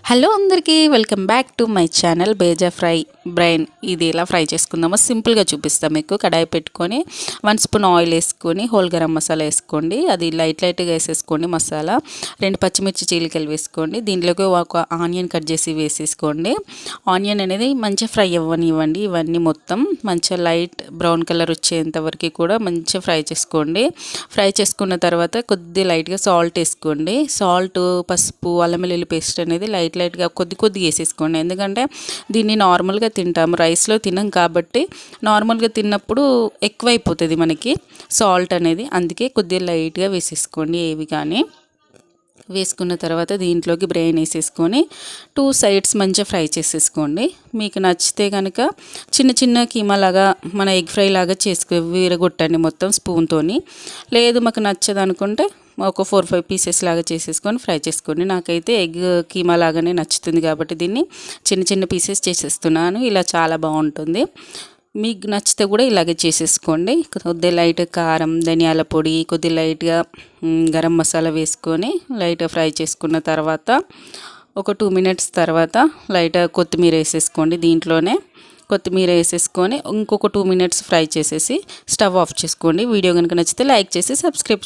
Hello అందరికీ welcome back to my channel bheja fry brain. ఇది ఎలా ఫ్రై చేసుకుందామో సింపుల్గా చూపిస్తాం. మీకు కడాయి పెట్టుకొని 1 స్పూన్ ఆయిల్ వేసుకొని హోల్ గరం మసాలా వేసుకోండి. అది లైట్గా వేసేసుకోండి. మసాలా 2 పచ్చిమిర్చి చీలికలు వేసుకోండి. దీంట్లోకి ఒక ఆనియన్ కట్ చేసి వేసేసుకోండి. ఆనియన్ అనేది మంచిగా ఫ్రై అవ్వనివ్వండి. ఇవన్నీ మొత్తం మంచిగా లైట్ బ్రౌన్ కలర్ వచ్చేంత వరకు కూడా మంచిగా ఫ్రై చేసుకోండి. ఫ్రై చేసుకున్న తర్వాత కొద్దిగా లైట్గా సాల్ట్ వేసుకోండి. సాల్ట్, పసుపు, అల్లం వెల్లుల్లి పేస్ట్ అనేది లైట్గా కొద్ది వేసేసుకోండి. ఎందుకంటే దీన్ని నార్మల్గా తింటాము, రైస్లో తినం కాబట్టి నార్మల్గా తిన్నప్పుడు ఎక్కువైపోతుంది మనకి సాల్ట్ అనేది. అందుకే కొద్దిగా లైట్గా వేసేసుకోండి. ఏవి కానీ వేసుకున్న తర్వాత దీంట్లోకి బ్రెయిన్ వేసేసుకొని 2 సైడ్స్ మంచిగా ఫ్రై చేసేసుకోండి. మీకు నచ్చితే కనుక చిన్న కీమా లాగా మన ఎగ్ ఫ్రై లాగా విరగొట్టండి మొత్తం స్పూన్తోని. లేదు మాకు నచ్చదు అనుకుంటే ఒక 4-5 పీసెస్ లాగా చేసేసుకొని ఫ్రై చేసుకోండి. నాకైతే ఎగ్ కీమా లాగానే నచ్చుతుంది కాబట్టి దీన్ని చిన్న పీసెస్ చేసేస్తున్నాను. ఇలా చాలా బాగుంటుంది. మీకు నచ్చితే కూడా ఇలాగే చేసేసుకోండి. కొద్దిగా లైట్ కారం, ధనియాల పొడి, కొద్దిగా లైట్గా గరం మసాలా వేసుకొని లైట్గా ఫ్రై చేసుకున్న తర్వాత ఒక 2 మినిట్స్ తర్వాత లైట్గా కొత్తిమీర వేసేసుకోండి. దీంట్లోనే కొత్తిమీర వేసేసుకొని ఇంకొక 2 మినిట్స్ ఫ్రై చేసేసి స్టవ్ ఆఫ్ చేసుకోండి. వీడియో కనుక నచ్చితే లైక్ చేసి సబ్స్క్రైబ్